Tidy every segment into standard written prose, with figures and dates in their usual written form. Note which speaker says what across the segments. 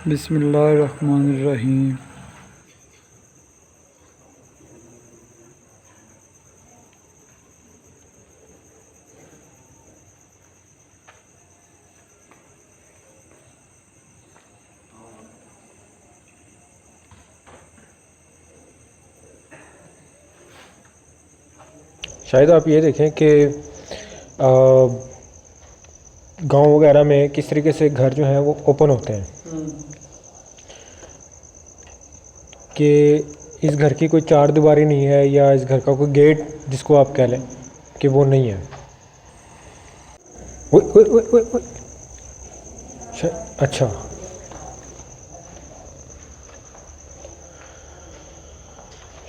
Speaker 1: बिस्मिल्लाहिर्रहमानिर्रहीम।
Speaker 2: शायद आप ये देखें कि गांव वगैरह में किस तरीके से घर जो हैं वो ओपन होते हैं कि इस घर की कोई चार दीवारी नहीं है या इस घर का कोई गेट जिसको आप कह लें कि वो नहीं है। ओए ओए ओए ओए ओए। अच्छा,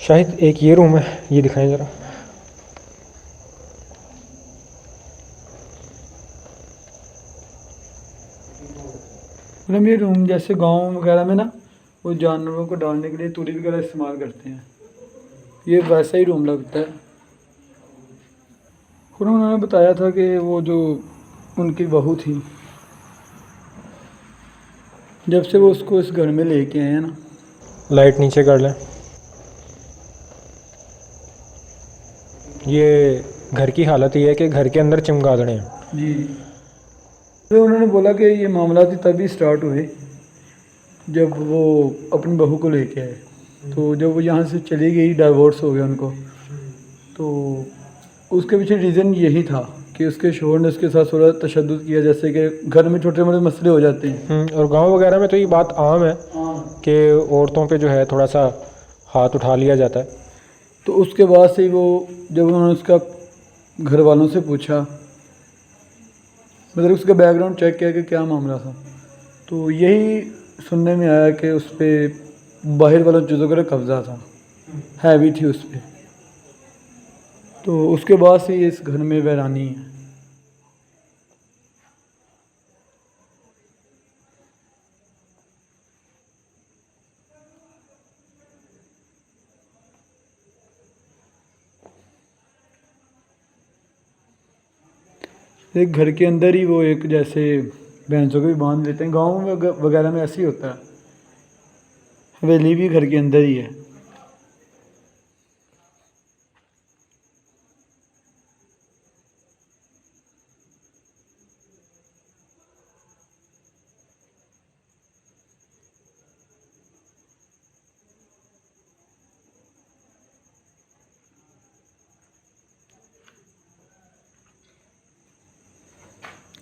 Speaker 2: शायद एक ये रूम है, ये दिखाएं ज़रा।
Speaker 1: मतलब ये रूम जैसे गांव वगैरह में ना वो जानवरों को डालने के लिए तूड़ी वगैरह इस्तेमाल करते हैं, ये वैसा ही रूम लगता है। फिर उन्होंने बताया था कि वो जो उनकी बहू थी, जब से वो उसको इस घर में लेके आए हैं ना।
Speaker 2: लाइट नीचे कर लें। ये घर की हालत ये है कि घर के अंदर चमगादड़े हैं।
Speaker 1: जी, तो उन्होंने बोला कि ये मामला थी तभी स्टार्ट हुए जब वो अपनी बहू को लेके आए। तो जब वो यहाँ से चली गई, डाइवोर्स हो गया उनको, तो उसके पीछे रीज़न यही था कि उसके शोहर ने उसके साथ थोड़ा तशद्दुद किया, जैसे कि घर में छोटे मोटे मसले हो जाते हैं।
Speaker 2: और गांव वगैरह में तो ये बात आम है
Speaker 1: हाँ।
Speaker 2: कि औरतों पे जो है थोड़ा सा हाथ उठा लिया जाता है।
Speaker 1: तो उसके बाद से ही वो, जब उन्होंने उसका घर वालों से पूछा, मतलब उसका बैकग्राउंड चेक किया कि क्या मामला था, तो यही सुनने में आया कि उस पर बाहर वालों चीज़ों का कब्ज़ा था, हैवी थी उस पर। तो उसके बाद से ये इस घर में वीरानी है। एक घर के अंदर ही वो एक जैसे भैंसों को भी बांध लेते हैं, गाँव में वगैरह में ऐसे ही होता है। हवेली भी घर के अंदर ही है।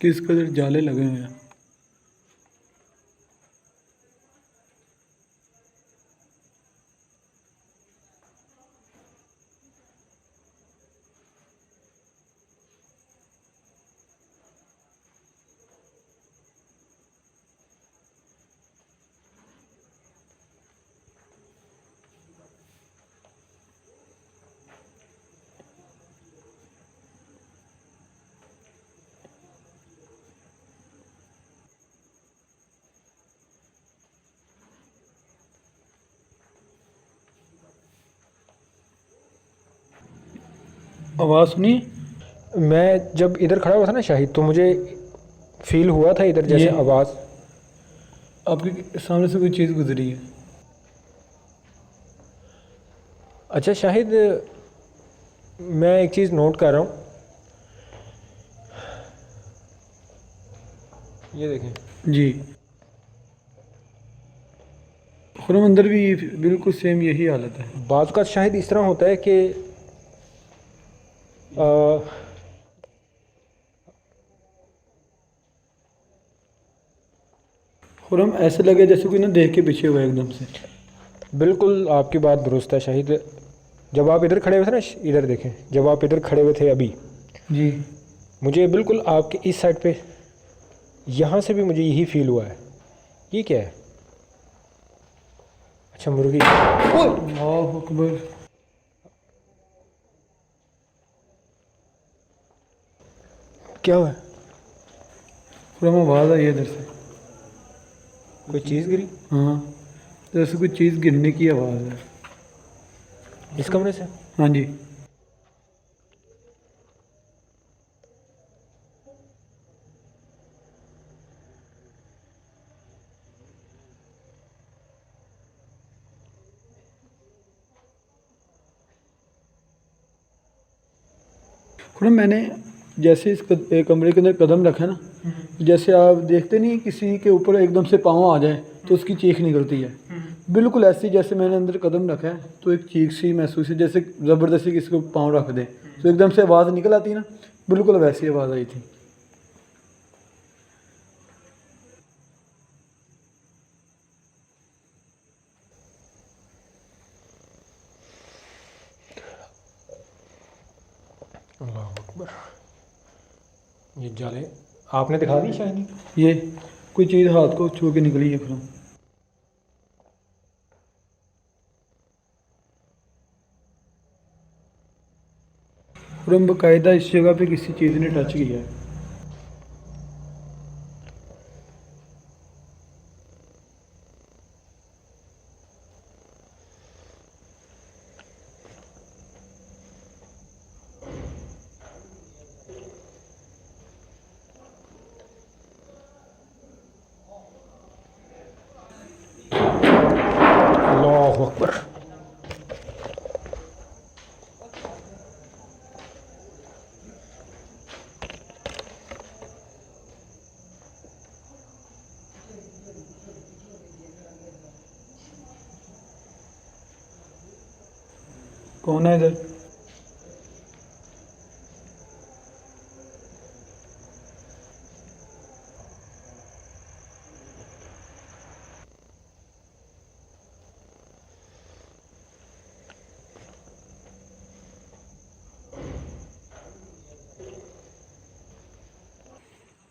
Speaker 1: किस कदर जाले लगे हुए हैं। आवाज़ सुनी?
Speaker 2: मैं जब इधर खड़ा हुआ था ना शाहिद, तो मुझे फील हुआ था इधर
Speaker 1: ये
Speaker 2: जैसे आवाज़।
Speaker 1: आपके सामने से कोई चीज़ गुजरी है।
Speaker 2: अच्छा शाहिद, मैं एक चीज़ नोट कर रहा हूँ, ये देखें।
Speaker 1: जी, खुरम अंदर भी बिल्कुल सेम यही हालत है।
Speaker 2: बाज़ का शाहिद इस तरह होता है कि आ,
Speaker 1: खुरम ऐसे लगे जैसे कोई ना देख के पीछे हुआ एकदम से।
Speaker 2: बिल्कुल आपकी बात दुरुस्त है शाहिद। जब आप इधर खड़े हुए थे ना, इधर देखें, जब आप इधर खड़े हुए थे अभी,
Speaker 1: जी,
Speaker 2: मुझे बिल्कुल आपके इस साइड पे यहाँ से भी मुझे यही फील हुआ है। ये क्या है? अच्छा, मुर्गी। ओए!
Speaker 1: अल्लाह अकबर।
Speaker 2: क्या हुआ?
Speaker 1: खुरम आवाज़ आई है इधर से।
Speaker 2: कोई चीज़ गिरी
Speaker 1: हाँ, जैसे कोई चीज़ गिरने की आवाज़ है।
Speaker 2: इस कमरे से?
Speaker 1: हाँ जी। खुरम मैंने जैसे इस कमरे के अंदर कदम रखा ना, जैसे आप देखते नहीं किसी के ऊपर एकदम से पाँव आ जाए तो उसकी चीख निकलती है, बिल्कुल ऐसी जैसे मैंने अंदर कदम रखा है तो एक चीख सी महसूस है, जैसे ज़बरदस्ती किसी को पाँव रख दे तो एकदम से आवाज़ निकल आती है ना, बिल्कुल वैसी आवाज़ आई थी।
Speaker 2: अल्लाह अकबर। ये जाले आपने दिखा दी शायद?
Speaker 1: ये कोई चीज़ हाथ को छू के निकली है खुरम। खुरम बाकायदा इस जगह पे किसी चीज़ ने टच किया है।
Speaker 2: अल्लाह अकबर।
Speaker 1: कौन है इधर?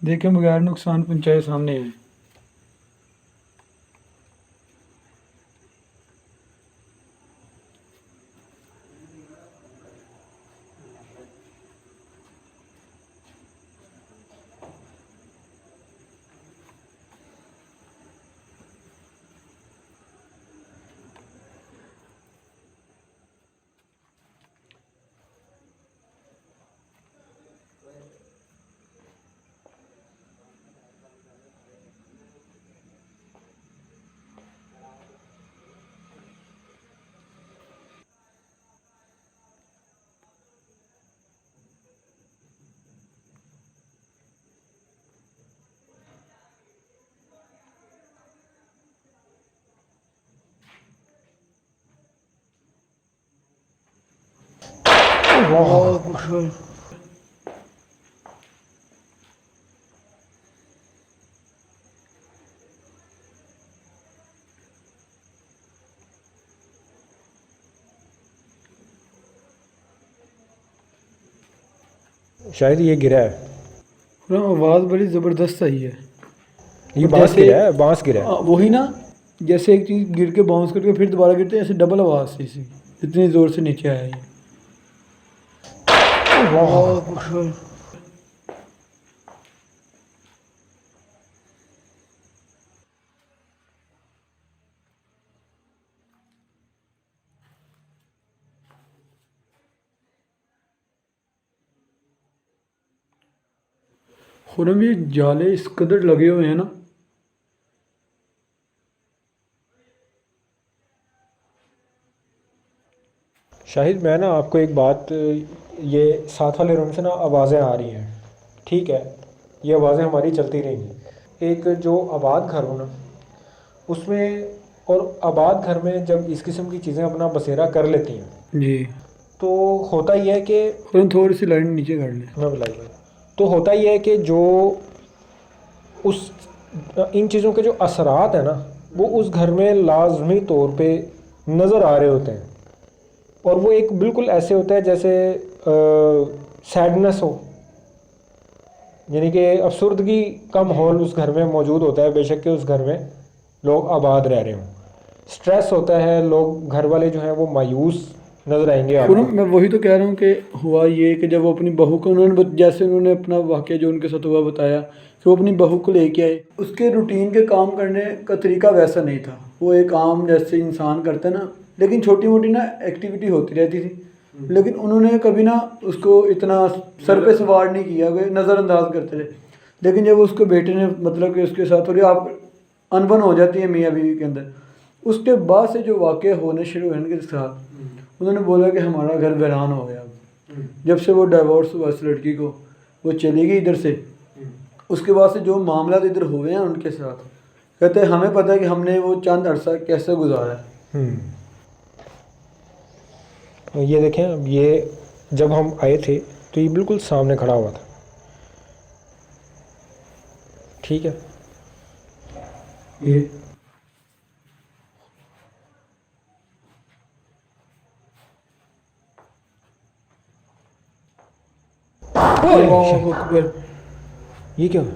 Speaker 1: देखें बगैर नुकसान पहुंचाए सामने है।
Speaker 2: शायद ये गिरा है।
Speaker 1: खुरम आवाज़ बड़ी ज़बरदस्त आई है।
Speaker 2: ये
Speaker 1: और
Speaker 2: बांस
Speaker 1: जैसे-
Speaker 2: गिरा है, बांस गिरा है।
Speaker 1: वही ना, जैसे एक चीज़ गिर के बाउंस करके फिर दोबारा गिरते हैं, ऐसे डबल आवाज़ सी इतनी ज़ोर से नीचे आया ये। खुरम ये जाले इस कदर लगे हुए हैं ना,
Speaker 2: शाहिद मैं ना आपको एक बात, ये साथ वाले रूम से ना आवाज़ें आ रही हैं, ठीक है, ये आवाज़ें हमारी चलती रहेंगी। एक जो आबाद घर हो ना उसमें, और आबाद घर में जब इस किस्म की चीज़ें अपना बसेरा कर लेती हैं
Speaker 1: जी
Speaker 2: तो होता ही है कि,
Speaker 1: खुरम थोड़ी सी लाइन नीचे कर लें।
Speaker 2: मैं बुलाई, तो होता ही है कि जो उस इन चीज़ों के जो असरात हैं ना वो उस घर में लाजमी तौर पे नज़र आ रहे होते हैं, और वो एक बिल्कुल ऐसे होता है जैसे सैडनेस हो, यानी कि अफसुर्दगी का माहौल उस घर में मौजूद होता है, बेशक कि उस घर में लोग आबाद रह रहे हों। स्ट्रेस होता है, लोग घर वाले जो हैं वो मायूस नज़र आएंगे आपको।
Speaker 1: खुरम मैं वही तो कह रहा हूँ कि हुआ ये कि जब वो अपनी बहू को जैसे उन्होंने अपना वाक़या जो उनके साथ हुआ बताया कि वो अपनी बहू को लेके आए, उसके रूटीन के काम करने का तरीका वैसा नहीं था। वो एक आम जैसे इंसान करता है ना, लेकिन छोटी मोटी ना एक्टिविटी होती रहती थी, लेकिन उन्होंने कभी ना उसको इतना सर पे सवार नहीं किया, वे नज़रअंदाज करते रहे। लेकिन जब उसके बेटे ने मतलब कि उसके साथ थोड़ी आप अनबन हो जाती है मियाँ बीवी के अंदर, उसके बाद से जो वाक़या होने शुरू हुए उनके साथ, उन्होंने बोला कि हमारा घर वीरान हो गया। जब से वो डाइवोर्स हुआ इस लड़की को, वो चली गई इधर से, उसके बाद से जो मामला इधर हुए हैं उनके साथ, कहते हैं हमें पता है कि हमने वो चंद अरसा कैसे गुजारा है।
Speaker 2: ये देखें, अब ये जब हम आए थे तो ये बिल्कुल सामने खड़ा हुआ था, ठीक है।
Speaker 1: ये अल्लाह अकबर।
Speaker 2: ये क्या हुआ?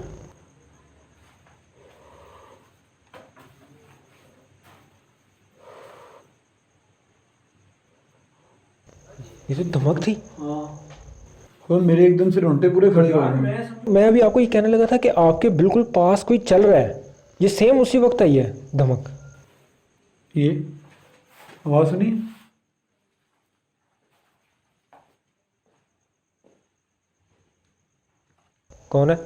Speaker 2: ये तो धमक थी।
Speaker 1: हाँ, और मेरे एकदम से रोंगटे पूरे खड़े हो गए।
Speaker 2: मैं अभी आपको ये कहने लगा था कि आपके बिल्कुल पास कोई चल रहा है, ये सेम उसी वक्त आई है धमक।
Speaker 1: ये आवाज़ सुनी?
Speaker 2: कौन है?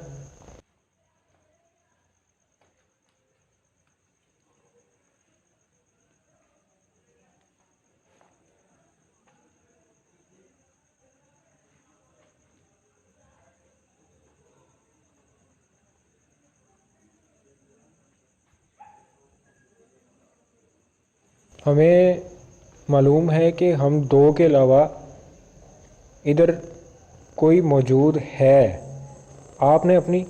Speaker 2: हमें मालूम है कि हम दो के अलावा इधर कोई मौजूद है। आपने अपनी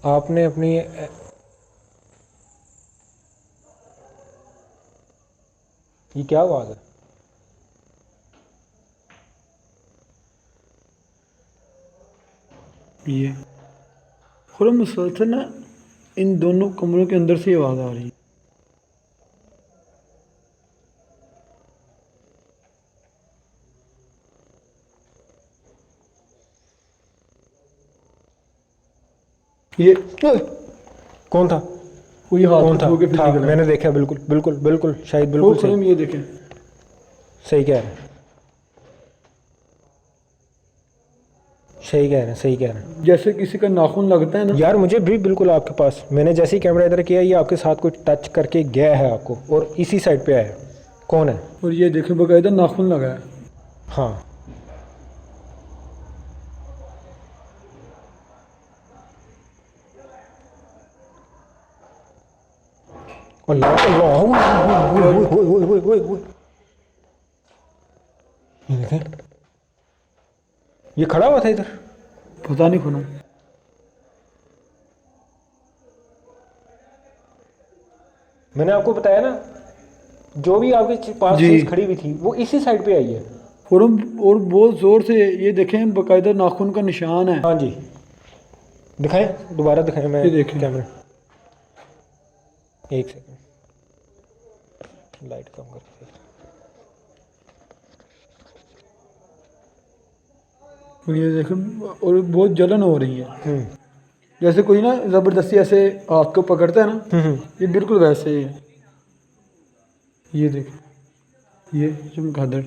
Speaker 2: आपने अपनी ये क्या आवाज़ है?
Speaker 1: ये खुद मुसलसल ना इन दोनों कमरों के अंदर से आवाज़ आ रही है। ये
Speaker 2: कौन था?
Speaker 1: कोई हाथ
Speaker 2: कौन
Speaker 1: को
Speaker 2: था?
Speaker 1: छू के फिर
Speaker 2: था,
Speaker 1: निकला।
Speaker 2: मैंने देखा, बिल्कुल बिल्कुल बिल्कुल, शायद
Speaker 1: वो
Speaker 2: बिल्कुल
Speaker 1: खुद
Speaker 2: सही
Speaker 1: ये देखें,
Speaker 2: सही कह रहे हैं, सही कह रहे हैं, सही कह रहे हैं।
Speaker 1: जैसे किसी का नाखून लगता है ना।
Speaker 2: यार मुझे भी बिल्कुल आपके पास, मैंने जैसे ही कैमरा इधर किया ये आपके साथ कुछ टच करके गया है आपको, और इसी साइड पे आया। कौन है?
Speaker 1: और ये देखें बकायदा नाखून लगा है।
Speaker 2: हाँ, अल्लाह अल्लाह, ये देखें, ये खड़ा हुआ था इधर।
Speaker 1: पता नहीं खुना।
Speaker 2: मैंने आपको बताया ना, जो भी आपके पास
Speaker 1: जी।
Speaker 2: चीज खड़ी हुई थी वो इसी साइड पे आई है।
Speaker 1: और बहुत ज़ोर से ये देखें बकायदा नाखून का निशान है।
Speaker 2: हाँ जी, दिखाएं, दोबारा दिखाएं, मैं
Speaker 1: ये देखें।
Speaker 2: कैमरा, एक सेकंड, लाइट कम करके।
Speaker 1: और ये देखें, और बहुत जलन हो रही है, जैसे कोई ना ज़बरदस्ती ऐसे हाथ को पकड़ता है ना, ये बिल्कुल वैसे ही है। ये देखें, ये चमगादड़।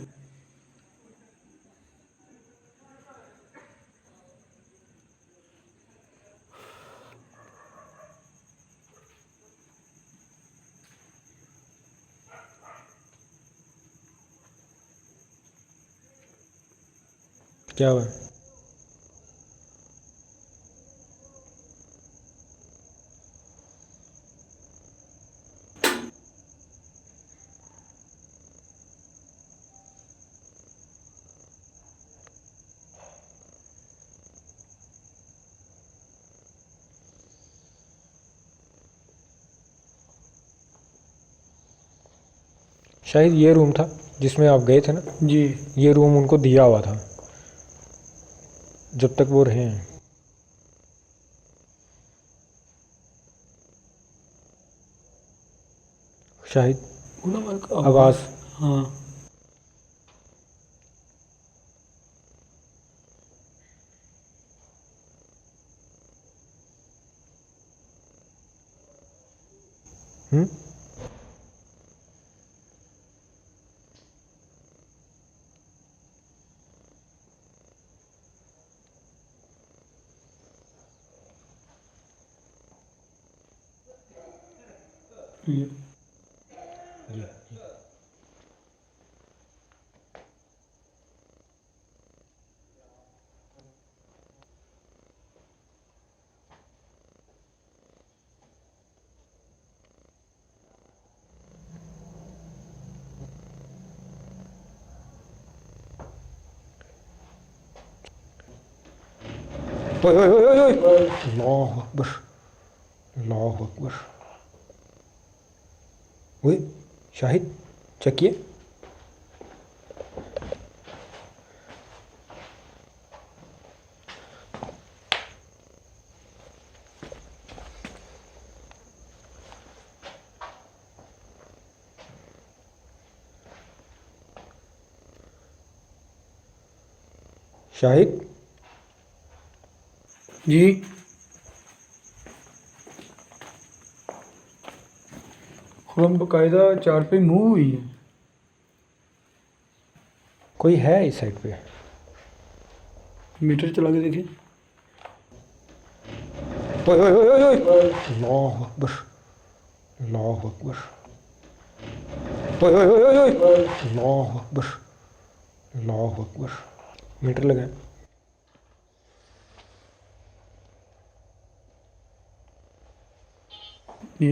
Speaker 2: क्या हुआ? शायद ये रूम था जिसमें आप गए थे ना,
Speaker 1: जी।
Speaker 2: ये रूम उनको दिया हुआ था जब तक वो रहे हैं। शायद आवाज़।
Speaker 1: हाँ।
Speaker 2: हम्म,
Speaker 1: ये
Speaker 2: ओए ओए ओए ओए ओए, अल्लाह अकबर, अल्लाह अकबर। ओए शाहिद, चेक किए। शाहिद,
Speaker 1: जी। खुरम बाकायदा चार पे मूव हुई है।
Speaker 2: कोई है इस साइड पे?
Speaker 1: मीटर चला के देखिए।
Speaker 2: ओए ओए ओए ओए ओए, अल्लाह अकबर, अल्लाह अकबर। ओए ओए ओए ओए ओए, अल्लाह अकबर, अल्लाह अकबर। मीटर लगाए।
Speaker 1: ये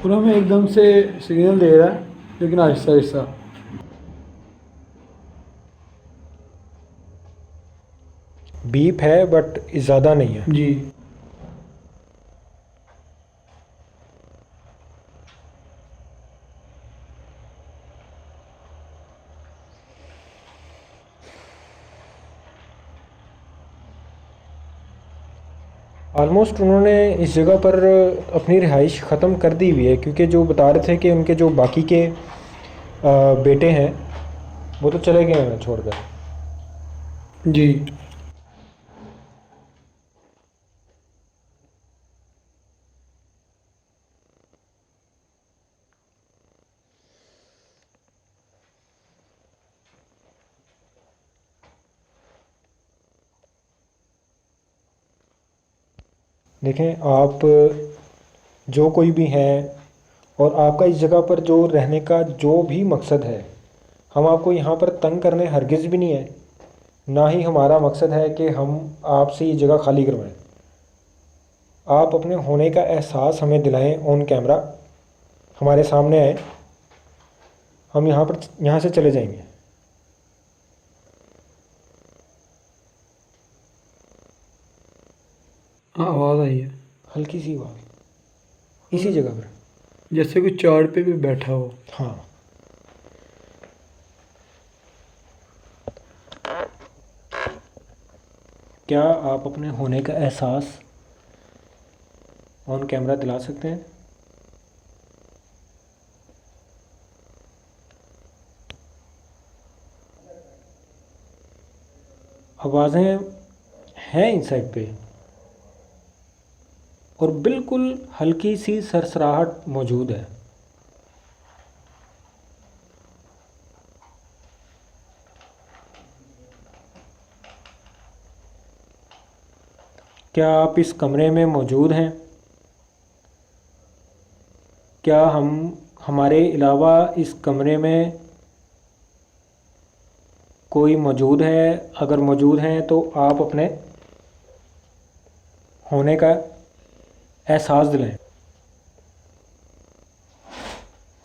Speaker 1: खुरम एकदम से सिग्नल दे रहा है, लेकिन आहिस्ता आहिस्ता।
Speaker 2: बीप है बट ज़्यादा नहीं है।
Speaker 1: जी।
Speaker 2: ऑलमोस्ट उन्होंने इस जगह पर अपनी रिहाइश ख़त्म कर दी हुई है, क्योंकि जो बता रहे थे कि उनके जो बाकी के बेटे हैं वो तो चले गए हैं छोड़कर।
Speaker 1: जी।
Speaker 2: देखें आप, जो कोई भी हैं और आपका इस जगह पर जो रहने का जो भी मकसद है, हम आपको यहाँ पर तंग करने हरगिज़ भी नहीं है, ना ही हमारा मकसद है कि हम आपसे ये जगह खाली करवाएं। आप अपने होने का एहसास हमें दिलाएं ऑन कैमरा, हमारे सामने आए, हम यहाँ से चले जाएंगे।
Speaker 1: हाँ, आवाज़ आई है।
Speaker 2: हल्की सी आवाज़ इसी जगह पर।
Speaker 1: जैसे कोई चार्ट पे भी बैठा हो।
Speaker 2: हाँ, क्या आप अपने होने का एहसास ऑन कैमरा दिला सकते हैं? आवाज़ें हैं इन साइड पे और बिल्कुल हल्की सी सरसराहट मौजूद है। क्या आप इस कमरे में मौजूद हैं? क्या हमारे अलावा इस कमरे में कोई मौजूद है? अगर मौजूद हैं तो आप अपने होने का एहसास दिलाएं।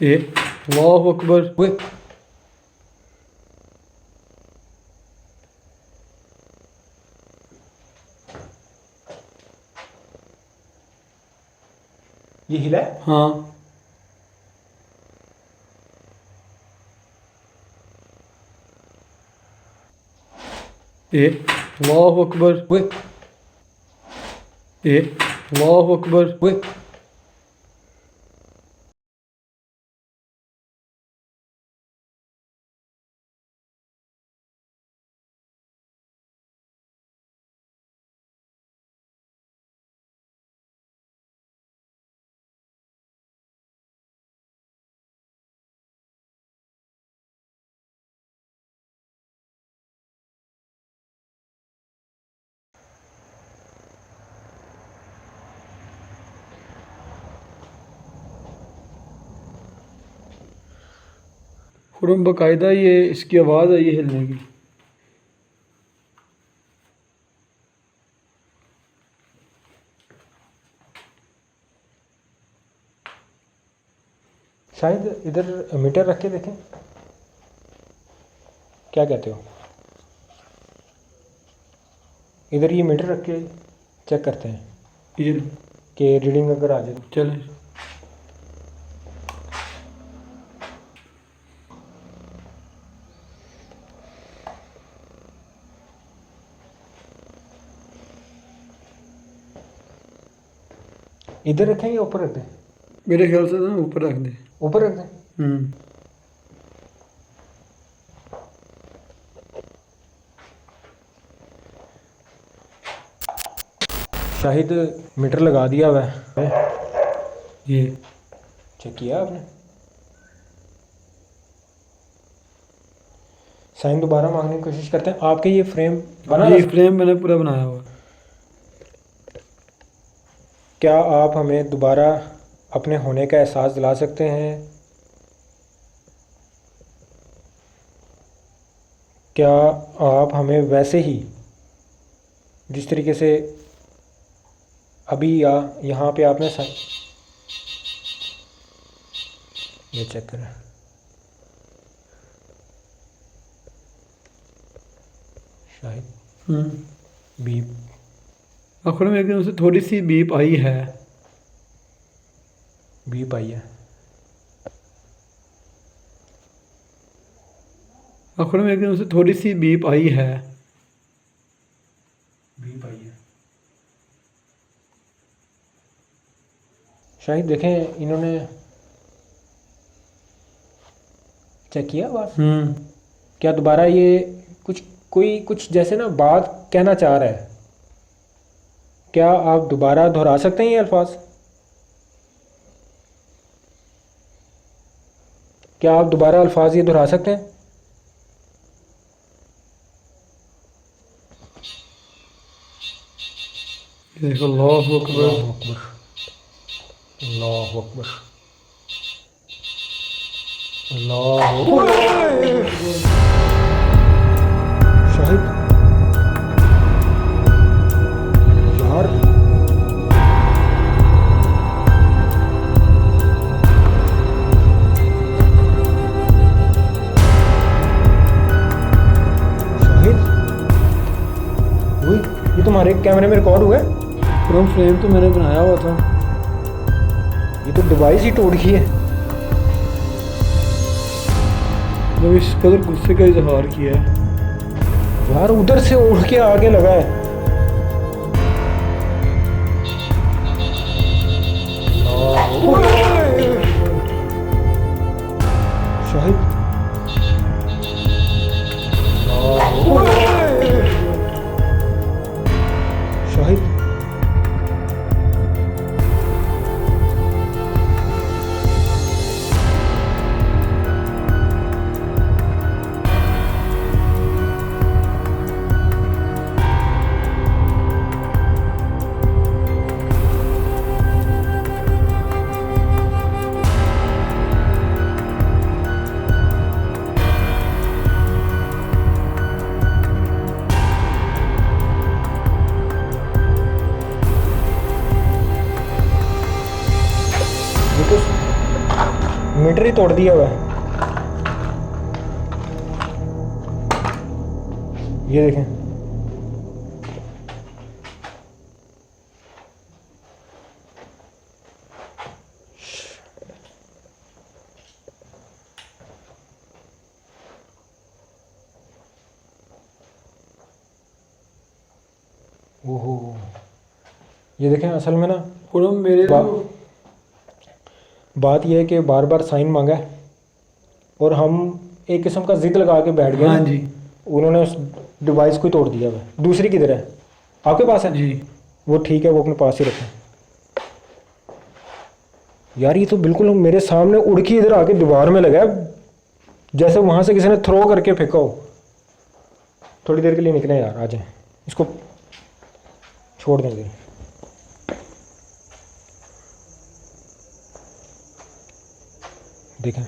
Speaker 1: अल्लाहु अकबर।
Speaker 2: ओए, ये हिला है?
Speaker 1: हाँ। अल्लाहु अकबर।
Speaker 2: ओए
Speaker 1: अल्लाहु अकबर।
Speaker 2: ओए,
Speaker 1: खुरम बाकायदा ये इसकी आवाज़ आई है हिलने की।
Speaker 2: शायद इधर मीटर रख के देखें, क्या कहते हो? इधर ये मीटर रख के चेक करते हैं
Speaker 1: ये
Speaker 2: कि रीडिंग अगर आ जाए तो।
Speaker 1: चलें।
Speaker 2: इधर रखें या ऊपर रख दें?
Speaker 1: मेरे ख्याल से ना ऊपर रख दे।
Speaker 2: ऊपर रख दें। शाहिद मीटर लगा दिया हुआ है,
Speaker 1: ये
Speaker 2: चेक किया आपने? साइन दोबारा मांगने की कोशिश करते हैं। आपके ये फ्रेम बना
Speaker 1: ये
Speaker 2: है?
Speaker 1: फ्रेम मैंने पूरा बनाया हुआ।
Speaker 2: क्या आप हमें दोबारा अपने होने का एहसास दिला सकते हैं? क्या आप हमें वैसे ही जिस तरीके से अभी या यहाँ पे आपने साइन, ये चेक करें, शायद बीप
Speaker 1: आखिर में एकदम से थोड़ी सी बीप आई है।
Speaker 2: बीप आई है।
Speaker 1: आखिर में एकदम से थोड़ी सी बीप आई है।
Speaker 2: बीप आई है। शायद देखें इन्होंने चेक किया बात। क्या दोबारा ये कुछ जैसे ना बात कहना चाह रहा है? क्या आप दोबारा दोहरा सकते हैं ये अल्फाज? क्या आप दोबारा अल्फाज ये दोहरा सकते हैं?
Speaker 1: देखो, अल्लाहु अकबर।
Speaker 2: अल्लाहु अकबर, अल्लाहु अकबर। शाहिद यार, शाहिद ये तुम्हारे कैमरे में रिकॉर्ड हुआ है?
Speaker 1: फ्रंट फ्रेम तो मैंने बनाया हुआ था।
Speaker 2: ये तो डिवाइस ही टूट गई है।
Speaker 1: जब इस कदर गुस्से का इजहार किया है।
Speaker 2: यार उधर से उड़ के आगे लगा है। शाहिद शाहिद मीटर ही तोड़ दिया हुआ है। ये देखें, ओहो, ये देखें। असल में ना
Speaker 1: खुरम मेरे
Speaker 2: बात यह है कि बार बार साइन मांगा है और हम एक किस्म का जिद लगा के बैठ गए।
Speaker 1: हाँ जी।
Speaker 2: उन्होंने उस डिवाइस को ही तोड़ दिया हुआ है। दूसरी किधर है? आपके पास है
Speaker 1: जी।
Speaker 2: वो ठीक है, वो अपने पास ही रखें। यार ये तो बिल्कुल मेरे सामने उड़ के इधर आके दीवार में लगा है, जैसे वहां से किसी ने थ्रो करके फेंका हो। थोड़ी देर के लिए निकले यार, आ जाए, इसको छोड़ देंगे। देखें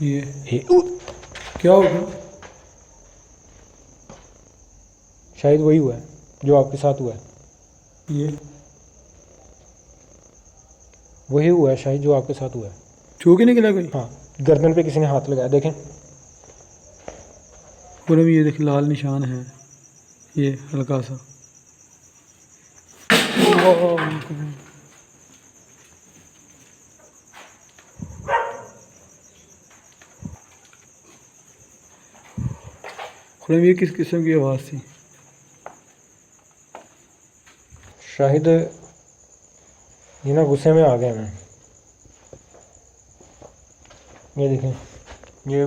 Speaker 1: ये
Speaker 2: उ,
Speaker 1: क्या होगा?
Speaker 2: शायद वही हुआ है जो आपके साथ हुआ है,
Speaker 1: ये
Speaker 2: वही हुआ है शायद जो आपके साथ हुआ है।
Speaker 1: छू के निकला कोई?
Speaker 2: हाँ, गर्दन पे किसी ने हाथ लगाया, देखें।
Speaker 1: पूरे में ये देख लाल निशान है, ये हल्का सा। खुरम, ये किस किस्म की आवाज़ थी?
Speaker 2: शायद ये ना गुस्से में आ गए मैं। ये देखें, ये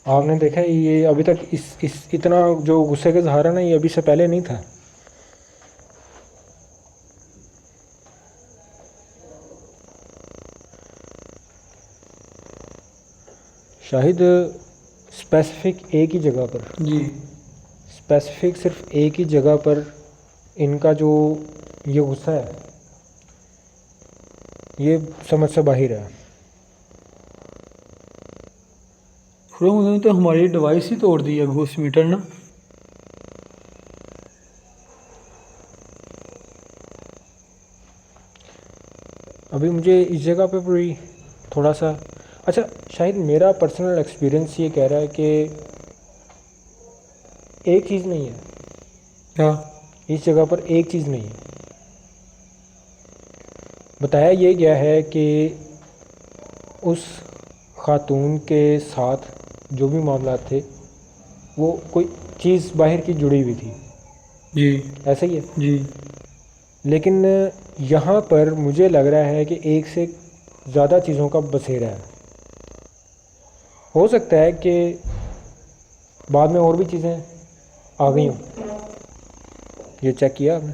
Speaker 2: आपने देखा है, ये अभी तक इस इतना जो गुस्से का इज़हार है ना, ये अभी से पहले नहीं था। शाहिद स्पेसिफिक एक ही जगह पर,
Speaker 1: जी।
Speaker 2: स्पेसिफिक सिर्फ एक ही जगह पर इनका जो ये गुस्सा है, ये समझ से बाहर है।
Speaker 1: खुरम, उन्होंने तो हमारी डिवाइस ही तोड़ दी है, घूस मीटर ना।
Speaker 2: अभी मुझे इस जगह पे पूरी थोड़ा सा, अच्छा शायद मेरा पर्सनल एक्सपीरियंस ये कह रहा है कि एक चीज़ नहीं है
Speaker 1: क्या?
Speaker 2: इस जगह पर, एक चीज़ नहीं है। बताया ये गया है कि उस खातून के साथ जो भी मामला थे, वो कोई चीज़ बाहर की जुड़ी हुई थी,
Speaker 1: जी
Speaker 2: ऐसा ही है।
Speaker 1: जी।
Speaker 2: लेकिन यहाँ पर मुझे लग रहा है कि एक से ज़्यादा चीज़ों का बसेरा है। हो सकता है कि बाद में और भी चीज़ें आ गई हों। ये चेक किया आपने?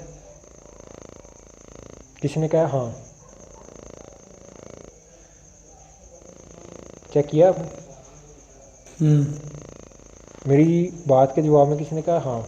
Speaker 2: किसी ने कहा हाँ, चेक किया आपने? मेरी बात के जवाब में किसी ने कहा हाँ।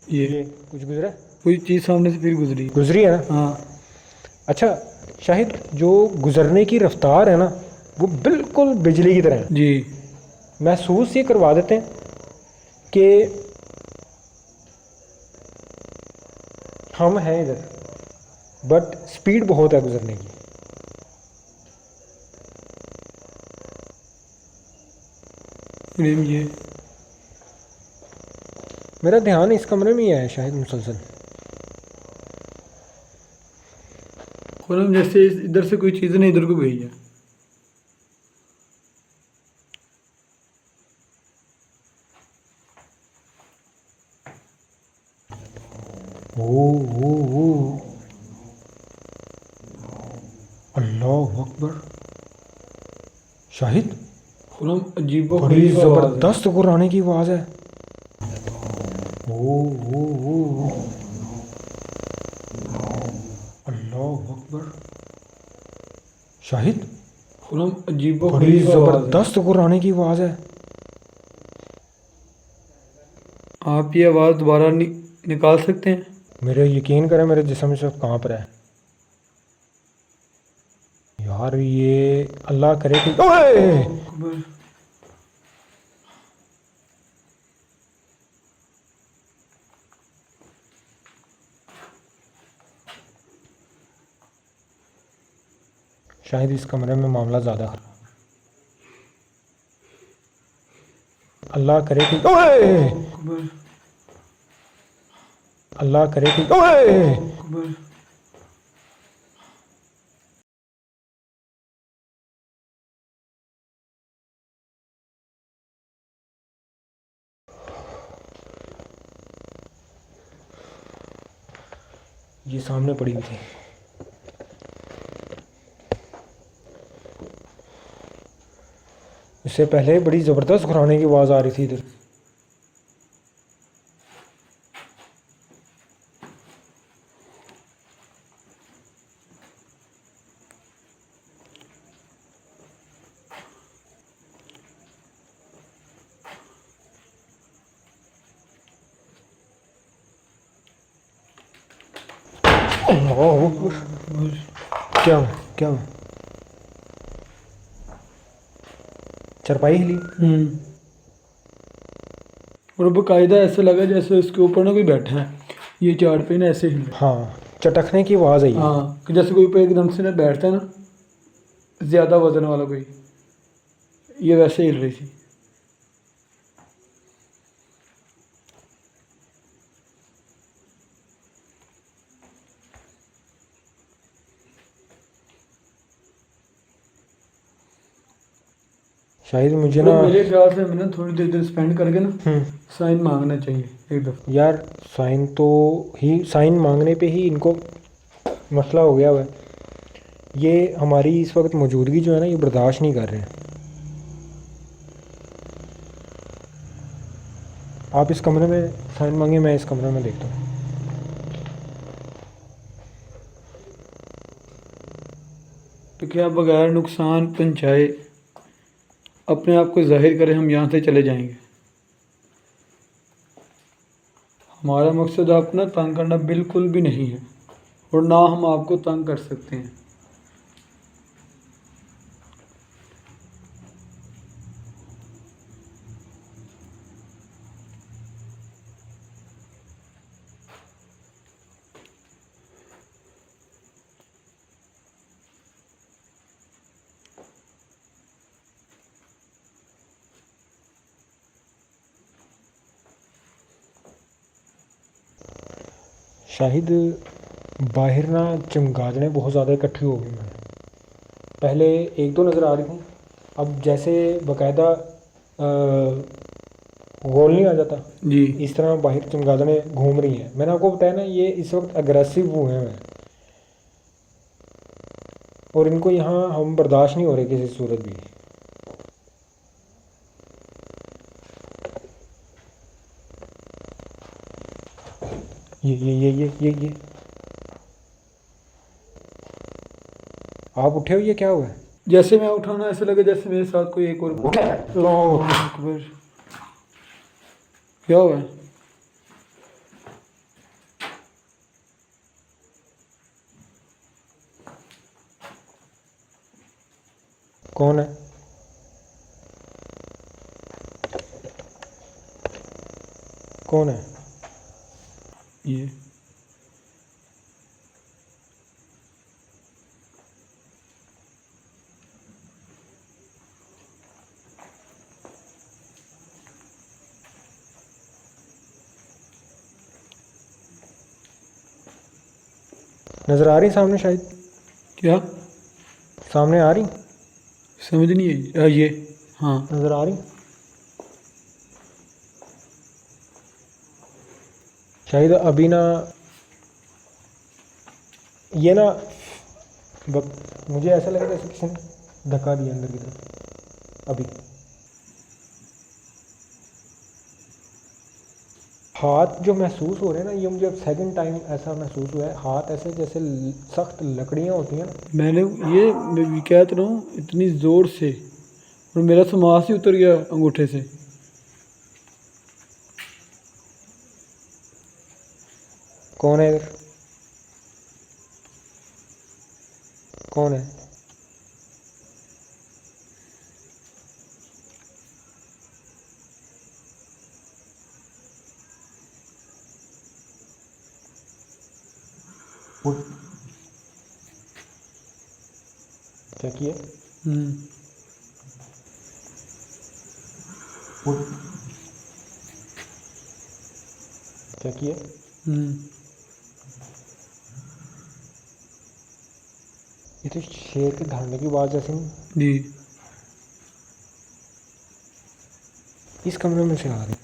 Speaker 1: ये
Speaker 2: कुछ गुजरा?
Speaker 1: कोई चीज़ सामने से फिर गुजरी।
Speaker 2: गुजरी है ना?
Speaker 1: हाँ।
Speaker 2: अच्छा, शाहिद जो गुजरने की रफ्तार है ना, वो बिल्कुल बिजली की तरह है।
Speaker 1: जी।
Speaker 2: महसूस ये करवा देते हैं कि हम हैं इधर, बट स्पीड बहुत है गुजरने की।
Speaker 1: खुरम, ये
Speaker 2: मेरा ध्यान इस कमरे में ही है शायद मुसलसल।
Speaker 1: खुरम, जैसे इधर से कोई चीज़ ने इधर को गई है।
Speaker 2: ओ अल्लाह अकबर। शाहिद
Speaker 1: खुरम, अजीब व
Speaker 2: बड़ी
Speaker 1: गरीब आवाज़ है।
Speaker 2: ज़बरदस्त कुरानी की आवाज़ है। ओ अल्लाह अकबर। शाहिद
Speaker 1: खुरम, अजीब व
Speaker 2: बड़ी
Speaker 1: गरीब आवाज़ है।
Speaker 2: ज़बरदस्त कुरानी की आवाज़ है।
Speaker 1: आप ये आवाज़ दोबारा निकाल सकते हैं?
Speaker 2: मेरे यकीन करें, मेरे जिस्म से कांप रहा है यार। ये अल्लाह करे कि ओए!
Speaker 1: अकबर।
Speaker 2: शायद इस कमरे में मामला ज़्यादा खराब है। अल्लाह करे कि ओए!
Speaker 1: अकबर।
Speaker 2: अल्लाह करे कि ओए!
Speaker 1: अकबर।
Speaker 2: ये सामने पड़ी हुई थी। इससे पहले बड़ी ज़बरदस्त घुराने की आवाज़ आ रही थी इधर। अल्लाह अकबर। क्या हुआ, क्या हुआ? चरपाई हिली?
Speaker 1: और बाकायदा ऐसा लगा जैसे उसके ऊपर ना कोई बैठा है, ये चार पे ना ऐसे हिल रहा
Speaker 2: हाँ, चटकने की आवाज़ आई
Speaker 1: है।
Speaker 2: है।
Speaker 1: हाँ, कि जैसे कोई ऊपर एकदम से ना बैठता है ना, ज़्यादा वजन वाला कोई, ये वैसे हिल रही थी।
Speaker 2: शायद मुझे
Speaker 1: तो
Speaker 2: ना
Speaker 1: मेरे ख्याल से हमें ना थोड़ी देर स्पेंड करके ना
Speaker 2: हम्म,
Speaker 1: साइन मांगना चाहिए एक दफ़ा।
Speaker 2: यार साइन मांगने पे ही इनको मसला हो गया हुआ है। ये हमारी इस वक्त मौजूदगी जो है ना, ये बर्दाश्त नहीं कर रहे हैं। आप इस कमरे में साइन मांगे, मैं इस कमरे में देखता हूँ।
Speaker 1: तो क्या बगैर नुकसान पहुँचाए अपने आप को जाहिर करें हम यहाँ से चले जाएंगे। हमारा मकसद आपको ना तंग करना बिल्कुल भी नहीं है, और ना हम आपको तंग कर सकते हैं।
Speaker 2: शाहिद, बाहर ना चमगादड़ें बहुत ज़्यादा इकट्ठी हो गई हैं। पहले एक दो नज़र आ रही थी, अब जैसे बाकायदा गोल नहीं आ जाता,
Speaker 1: जी,
Speaker 2: इस तरह बाहर चमगादड़ें घूम रही हैं। मैंने आपको बताया ना, ये इस वक्त अग्रेसिव हुए हैं और इनको यहाँ हम बर्दाश्त नहीं हो रहे किसी सूरत भी। ये आप उठे हो, ये क्या हुआ है?
Speaker 1: जैसे मैं उठा ना ऐसे लगा जैसे मेरे साथ कोई एक और
Speaker 2: अल्लाह
Speaker 1: अकबर। क्या हुआ है?
Speaker 2: कौन है? कौन है?
Speaker 1: ये
Speaker 2: नज़र आ रही सामने? शायद
Speaker 1: क्या
Speaker 2: सामने आ रही,
Speaker 1: समझ नहीं आई? ये हाँ,
Speaker 2: नज़र आ रही। शायद अभी ना, ये ना मुझे ऐसा लगा जैसे किसी ने धक्का दिया अंदर की तरफ। अभी हाथ जो महसूस हो रहे हैं ना, ये मुझे अब सेकंड टाइम ऐसा महसूस हुआ है। हाथ ऐसे जैसे सख्त लकड़ियाँ होती हैं ना।
Speaker 1: मैंने ये मैं भी कहता रहा हूँ इतनी ज़ोर से, और मेरा समास ही उतर गया अंगूठे से।
Speaker 2: कौन है इधर? कौन है? क्या किया?
Speaker 1: हम्म,
Speaker 2: क्या किया?
Speaker 1: हम्म,
Speaker 2: ये तो शेर के दहाड़ने की आवाज़ जैसे नहीं
Speaker 1: जी।
Speaker 2: इस कमरे में से आ रही।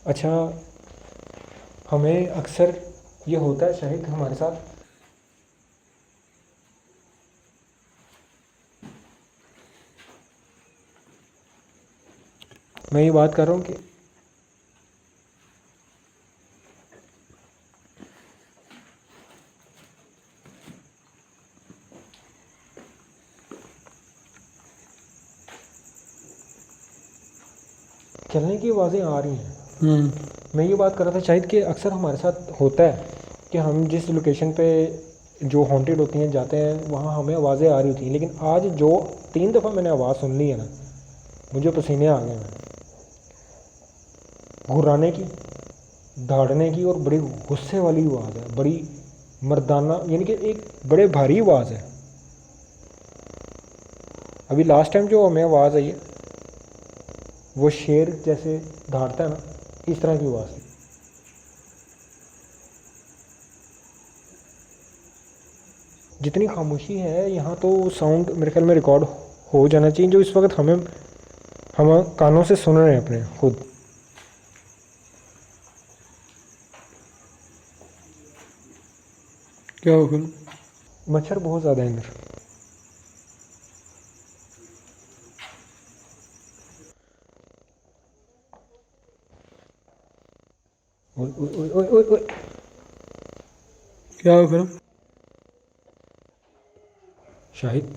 Speaker 2: अच्छा, हमें अक्सर ये होता है शाहिद हमारे साथ, मैं ये बात कर रहा हूँ कि चलने की आवाज़ें आ रही हैं। मैं ये बात कर रहा था शायद कि अक्सर हमारे साथ होता है कि हम जिस लोकेशन पे जो हॉन्टेड होती हैं जाते हैं, वहाँ हमें आवाज़ें आ रही होती हैं, लेकिन आज जो 3 दफ़ा मैंने आवाज़ सुन ली है ना, मुझे पसीने आ गए हैं। घुर्राने की, दहाड़ने की और बड़ी गुस्से वाली आवाज़ है, बड़ी मर्दाना, यानी कि एक बड़े भारी आवाज़ है। अभी लास्ट टाइम जो हमें आवाज़ आई है वो शेर जैसे दहाड़ता है ना, इस तरह की आवाज़ है। जितनी खामोशी है यहाँ, तो साउंड मेरे ख्याल में रिकॉर्ड हो जाना चाहिए, जो इस वक्त हम कानों से सुन रहे हैं अपने खुद।
Speaker 1: क्या होगा?
Speaker 2: मच्छर बहुत ज़्यादा है अंदर। ओए ओए ओए ओए ओए,
Speaker 1: क्या होगा?
Speaker 2: शाहिद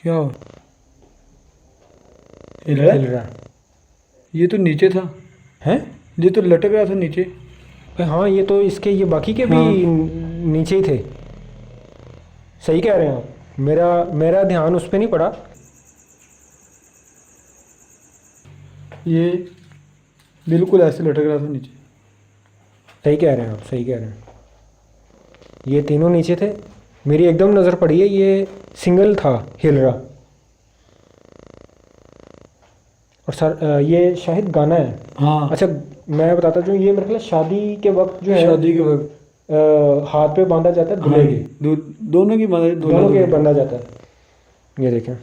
Speaker 1: क्या हो? हिल
Speaker 2: हिल
Speaker 1: रहा है?
Speaker 2: रहा है।
Speaker 1: ये तो नीचे था।
Speaker 2: हैं?
Speaker 1: ये तो लटक रहा था नीचे।
Speaker 2: हाँ, ये तो इसके, ये बाकी के भी
Speaker 1: हाँ।
Speaker 2: नीचे ही थे। सही कह रहे हैं आप, मेरा ध्यान उस पर नहीं पड़ा।
Speaker 1: ये बिल्कुल ऐसे लटक रहा था नीचे।
Speaker 2: सही कह रहे हैं आप, सही कह रहे हैं। ये तीनों नीचे थे, मेरी एकदम नज़र पड़ी है, ये सिंगल था हिल रहा। और सर ये शायद गाना है।
Speaker 1: हाँ।
Speaker 2: अच्छा, मैं बताता हूँ, ये मेरे ख्याल शादी के वक्त जो है,
Speaker 1: शादी के वक्त
Speaker 2: हाथ पे बांधा जाता है दूल्हे
Speaker 1: हाँ,
Speaker 2: के।
Speaker 1: दोनों की मदद
Speaker 2: दोनों के बांधा जाता है। ये देखें,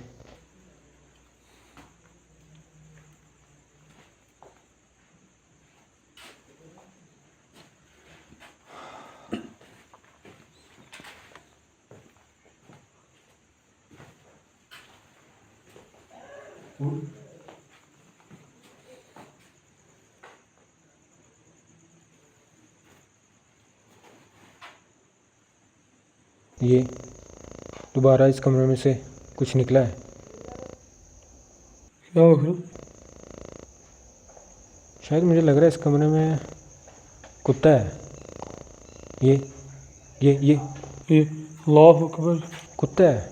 Speaker 2: ये दोबारा इस कमरे में से कुछ निकला है।
Speaker 1: क्या होगा?
Speaker 2: शायद मुझे लग रहा है इस कमरे में कुत्ता है। ये
Speaker 1: ये अल्लाह अकबर।
Speaker 2: कुत्ता है।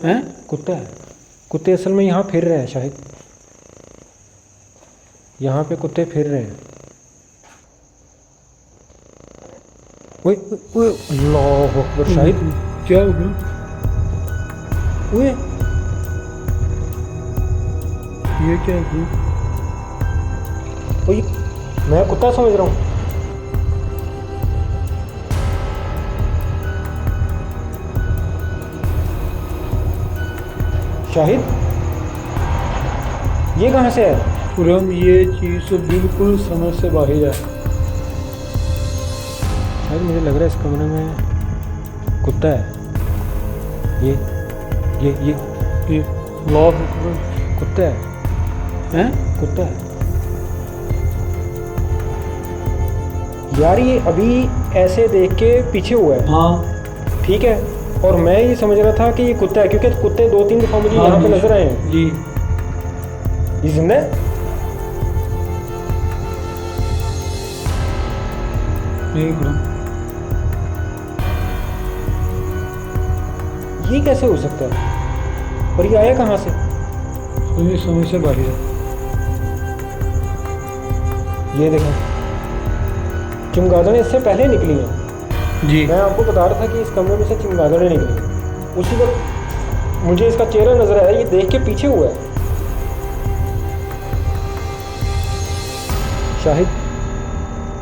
Speaker 1: हैं?
Speaker 2: कुत्ता है। कुत्ते असल में यहाँ फिर रहे हैं शायद, यहाँ पे कुत्ते फिर रहे हैं। ओए ओए, अल्लाह अकबर शाहिद।
Speaker 1: क्या होगा?
Speaker 2: ओए,
Speaker 1: ये क्या है?
Speaker 2: ओए, मैं कुत्ता समझ रहा हूँ। शाहिद, ये कहाँ से है?
Speaker 1: खुरम, ये चीज़ तो बिल्कुल समझ से बाहर है।
Speaker 2: शायद मुझे लग रहा है इस कमरे में कुत्ता है। ये
Speaker 1: अल्लाह अकबर।
Speaker 2: कुत्ता है।
Speaker 1: हैं?
Speaker 2: कुत्ता है यार, ये अभी ऐसे देख के पीछे हुआ है।
Speaker 1: हाँ
Speaker 2: ठीक है, और मैं ये समझ रहा था कि ये कुत्ता है, क्योंकि कुत्ते 2-3 दफ़ा मुझे
Speaker 1: हाँ
Speaker 2: यहाँ पे
Speaker 1: जी।
Speaker 2: नजर आए हैं।
Speaker 1: जी।
Speaker 2: ये जिंदा है?
Speaker 1: नहीं खुरम,
Speaker 2: ये कैसे हो सकता है? और ये आया कहाँ से?
Speaker 1: समझ से बाहर है।
Speaker 2: ये देखें, चमगादड़ें इससे पहले निकली हैं।
Speaker 1: जी।
Speaker 2: मैं आपको बता रहा था कि इस कमरे में से चमगादड़ें निकली, उसी वक्त मुझे इसका चेहरा नजर आया, ये देख के पीछे हुआ है। शाहिद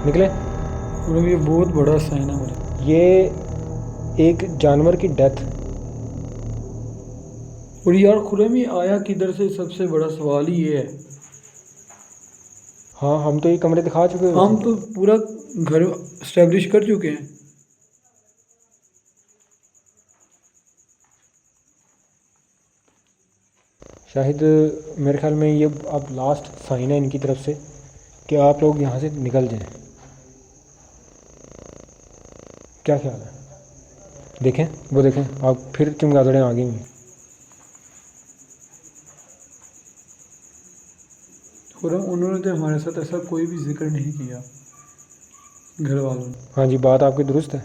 Speaker 2: निकले।
Speaker 1: खुरम, ये बहुत बड़ा साइन है मुझे।
Speaker 2: ये एक जानवर की डेथ।
Speaker 1: और यार खुरम, ये आया किधर से? सबसे बड़ा सवाल ही ये है।
Speaker 2: हाँ, हम तो ये कमरे दिखा चुके हुए
Speaker 1: हम
Speaker 2: थे।
Speaker 1: तो पूरा घर इस्टेब्लिश कर चुके हैं।
Speaker 2: शायद मेरे ख्याल में ये अब लास्ट साइन है इनकी तरफ से कि आप लोग यहाँ से निकल जाएं। क्या ख्याल है? देखें, वो देखें, आप फिर चमगादड़ें आ गई हैं।
Speaker 1: और उन्होंने तो हमारे साथ ऐसा कोई भी जिक्र नहीं किया, घर वालों ने।
Speaker 2: हाँ जी, बात आपकी दुरुस्त है।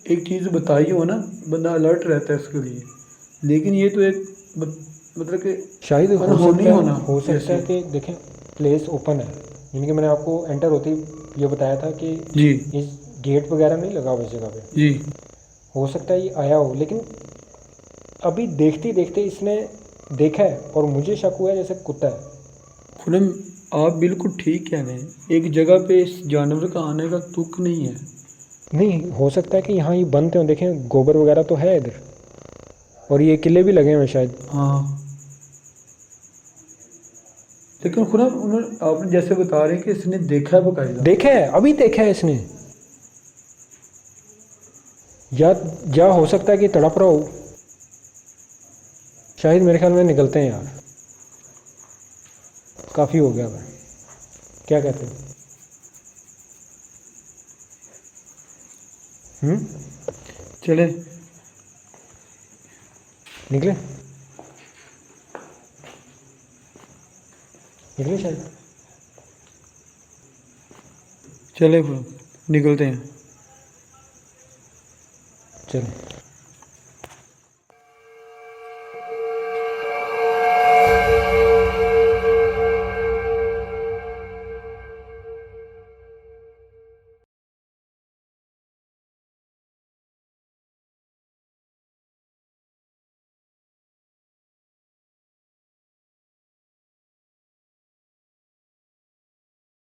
Speaker 1: एक चीज़ बताई हो ना, बंदा अलर्ट रहता है उसके लिए। लेकिन ये तो एक मतलब कि
Speaker 2: शायद हो
Speaker 1: अनहोनी
Speaker 2: सकता
Speaker 1: होना
Speaker 2: है, हो सकता है
Speaker 1: जैसे।
Speaker 2: कि देखें प्लेस ओपन है, यानी कि मैंने आपको एंटर होते ही ये बताया था कि
Speaker 1: जी
Speaker 2: इस गेट वगैरह नहीं लगा हुआ इस जगह पे।
Speaker 1: जी।
Speaker 2: हो सकता है ये आया हो, लेकिन अभी देखते देखते इसने देखा है और मुझे शक हुआ है जैसे कुत्ता है।
Speaker 1: खुरम, आप बिल्कुल ठीक कह रहे हैं। एक जगह पे इस जानवर का आने का तुक नहीं है।
Speaker 2: नहीं, हो सकता है कि यहाँ ये बनते हो, देखें गोबर वगैरह तो है इधर, और ये किले भी लगे हुए हैं शायद।
Speaker 1: हाँ, लेकिन खुरम उन्होंने, आपने जैसे बता रहे हैं कि इसने देखा है बकायदा।
Speaker 2: देखा है, अभी देखा है इसने। या हो सकता है कि तड़प रहा हो। शायद मेरे ख्याल में निकलते हैं यार, काफ़ी हो गया भाई, क्या कहते हैं?
Speaker 1: चले।
Speaker 2: निकले निकले शायद।
Speaker 1: चले खुरम, निकलते हैं।
Speaker 2: चलो।